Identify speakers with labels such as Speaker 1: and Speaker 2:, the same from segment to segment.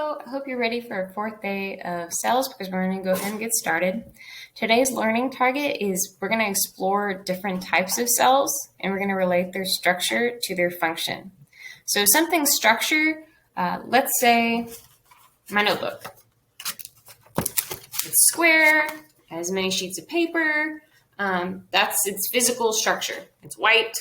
Speaker 1: Hello, I hope you're ready for our fourth day of cells because we're going to go ahead and get started. Today's learning target is we're going to explore different types of cells and we're going to relate their structure to their function. So something's structure, let's say my notebook. It's square, has many sheets of paper, that's its physical structure. It's white.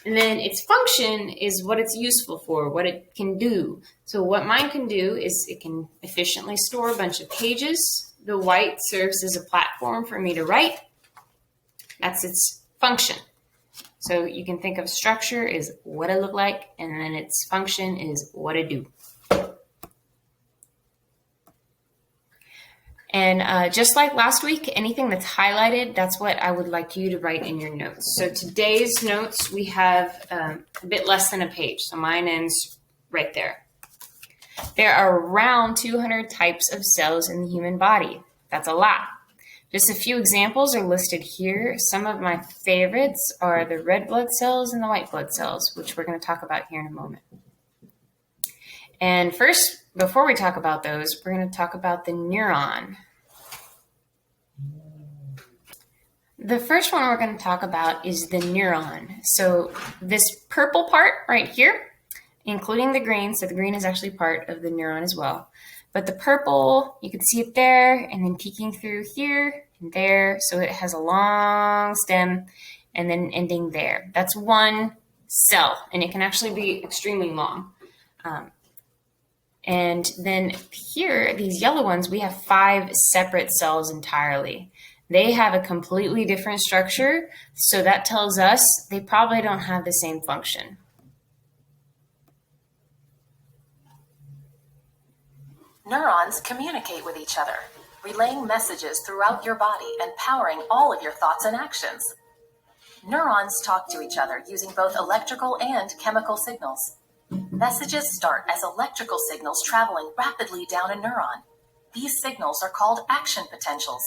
Speaker 1: And then its function is what it's useful for, what it can do. So what mine can do is it can efficiently store a bunch of pages. The white serves as a platform for me to write. That's its function. So you can think of structure as what it look like, and then its function is what it do. And just like last week, anything that's highlighted, that's what I would like you to write in your notes. So today's notes, we have a bit less than a page. So mine ends right there. There are around 200 types of cells in the human body. That's a lot. Just a few examples are listed here. Some of my favorites are the red blood cells and the white blood cells, which we're going to talk about here in a moment. And first, before we talk about those, we're going to talk about the neuron. The first one we're going to talk about is the neuron. So this purple part right here, including the green, so the green is actually part of the neuron as well. But the purple, you can see it there, and then peeking through here and there. So it has a long stem and then ending there. That's one cell, and it can actually be extremely long. And then here, these yellow ones, we have 5 separate cells entirely. They have a completely different structure, so that tells us they probably don't have the same function.
Speaker 2: Neurons communicate with each other, relaying messages throughout your body and powering all of your thoughts and actions. Neurons talk to each other using both electrical and chemical signals. Messages start as electrical signals traveling rapidly down a neuron. These signals are called action potentials.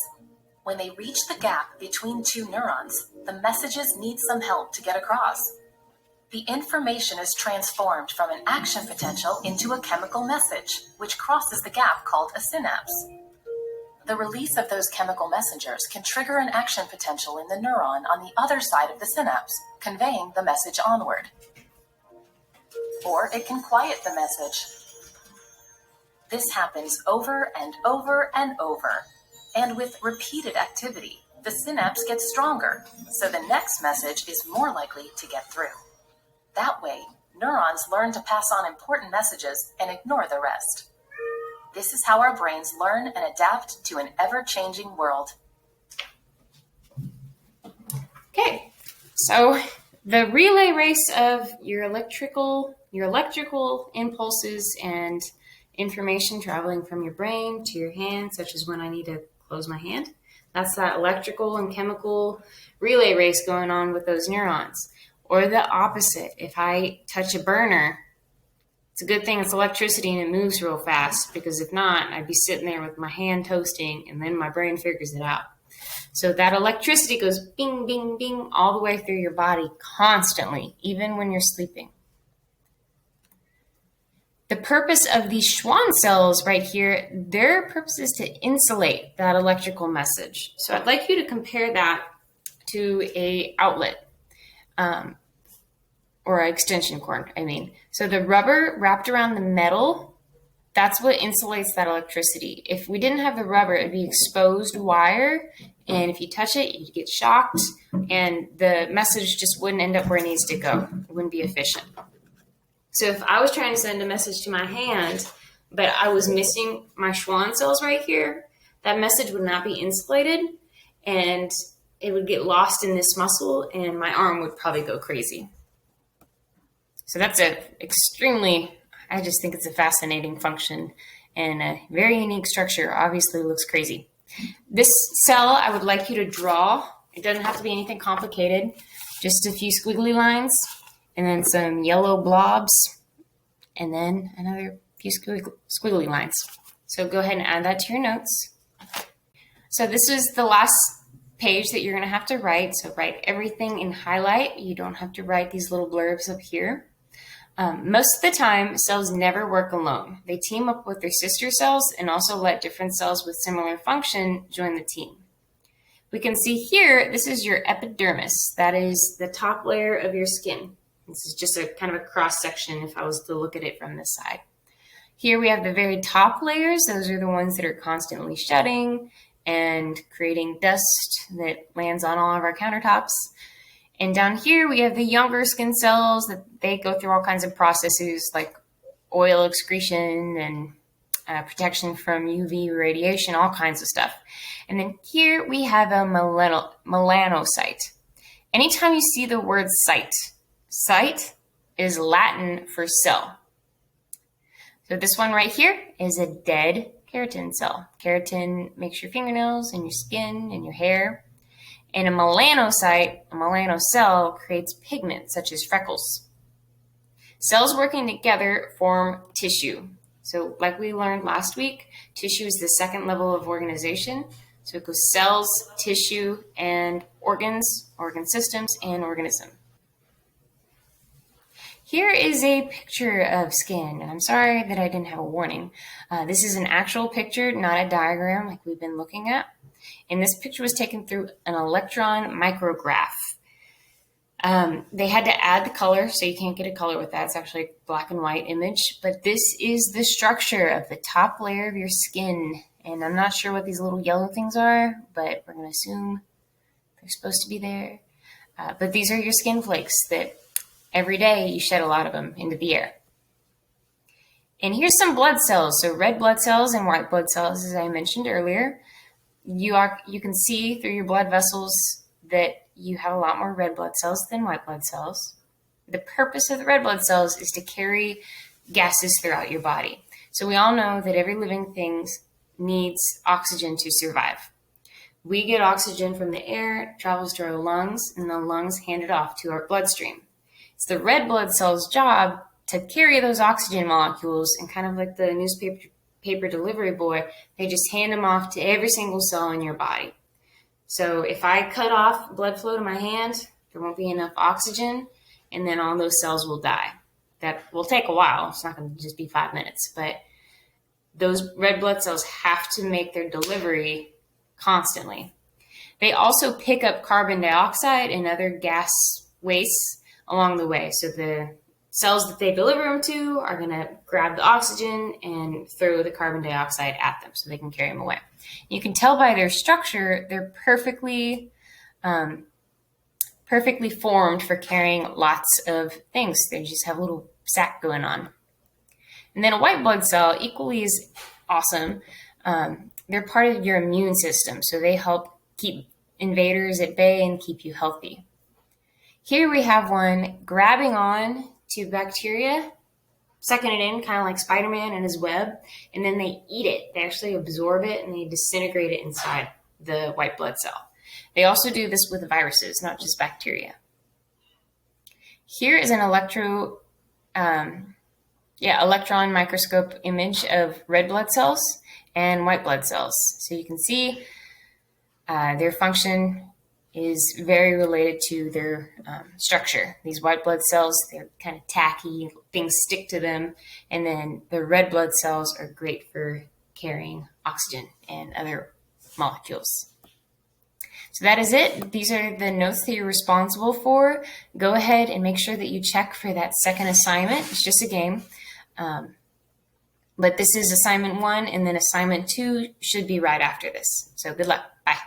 Speaker 2: When they reach the gap between two neurons, the messages need some help to get across. The information is transformed from an action potential into a chemical message, which crosses the gap called a synapse. The release of those chemical messengers can trigger an action potential in the neuron on the other side of the synapse, conveying the message onward. Or it can quiet the message. This happens over and over and over. And with repeated activity, the synapse gets stronger, so the next message is more likely to get through. That way, neurons learn to pass on important messages and ignore the rest. This is how our brains learn and adapt to an ever-changing world.
Speaker 1: Okay, so the relay race of your electrical impulses and information traveling from your brain to your hand, such as when I need to close my hand. That's that electrical and chemical relay race going on with those neurons. Or the opposite. If I touch a burner, it's a good thing it's electricity and it moves real fast, because if not, I'd be sitting there with my hand toasting and then my brain figures it out. So that electricity goes bing, bing, bing all the way through your body constantly, even when you're sleeping. The purpose of these Schwann cells right here, their purpose is to insulate that electrical message. So I'd like you to compare that to an outlet or an extension cord, So the rubber wrapped around the metal, that's what insulates that electricity. If we didn't have the rubber, it would be exposed wire, and if you touch it, you'd get shocked, and the message just wouldn't end up where it needs to go. It wouldn't be efficient. So if I was trying to send a message to my hand, but I was missing my Schwann cells right here, that message would not be insulated, and it would get lost in this muscle, and my arm would probably go crazy. So that's I just think it's a fascinating function and a very unique structure. Obviously looks crazy. This cell I would like you to draw. It doesn't have to be anything complicated. Just a few squiggly lines and then some yellow blobs and then another few squiggly lines. So go ahead and add that to your notes. So this is the last page that you're going to have to write. So write everything in highlight. You don't have to write these little blurbs up here. Most of the time, cells never work alone. They team up with their sister cells and also let different cells with similar function join the team. We can see here, this is your epidermis. That is the top layer of your skin. This is just a kind of a cross section if I was to look at it from this side. Here we have the very top layers. Those are the ones that are constantly shedding and creating dust that lands on all of our countertops. And down here we have the younger skin cells that they go through all kinds of processes like oil excretion and protection from UV radiation, all kinds of stuff. And then here we have a melanocyte. Anytime you see the word cyte is Latin for cell. So this one right here is a dead keratin cell. Keratin makes your fingernails and your skin and your hair. And a melanocyte, a melanocell, creates pigment such as freckles. Cells working together form tissue. So like we learned last week, tissue is the second level of organization. So it goes cells, tissue, and organs, organ systems, and organism. Here is a picture of skin, and I'm sorry that I didn't have a warning. This is an actual picture, not a diagram like we've been looking at. And this picture was taken through an electron micrograph. They had to add the color, so you can't get a color with that. It's actually a black and white image. But this is the structure of the top layer of your skin. And I'm not sure what these little yellow things are, but we're going to assume they're supposed to be there. But these are your skin flakes that every day you shed a lot of them into the air. And here's some blood cells. So red blood cells and white blood cells, as I mentioned earlier. You can see through your blood vessels that you have a lot more red blood cells than white blood cells. The purpose of the red blood cells is to carry gases throughout your body. So we all know that every living thing needs oxygen to survive. We get oxygen from the air, it travels to our lungs, and the lungs hand it off to our bloodstream. It's the red blood cell's job to carry those oxygen molecules, and kind of like the newspaper delivery boy, they just hand them off to every single cell in your body. So if I cut off blood flow to my hand, there won't be enough oxygen, and then all those cells will die. That will take a while. It's not going to just be 5 minutes, but those red blood cells have to make their delivery constantly. They also pick up carbon dioxide and other gas wastes along the way. So the cells that they deliver them to are going to grab the oxygen and throw the carbon dioxide at them so they can carry them away. You can tell by their structure, they're perfectly formed for carrying lots of things. They just have a little sack going on. And then a white blood cell equally is awesome. They're part of your immune system, so they help keep invaders at bay and keep you healthy. Here we have one grabbing on to bacteria, sucking it in, kind of like Spider-Man and his web, and then they eat it. They actually absorb it and they disintegrate it inside the white blood cell. They also do this with viruses, not just bacteria. Here is an electron microscope image of red blood cells and white blood cells. So you can see their function is very related to their structure. These white blood cells, they're kind of tacky, things stick to them, and then the red blood cells are great for carrying oxygen and other molecules. So that is it. These are the notes that you're responsible for. Go ahead and make sure that you check for that second assignment. It's just a game. But this is assignment 1, and then assignment 2 should be right after this. So good luck. Bye.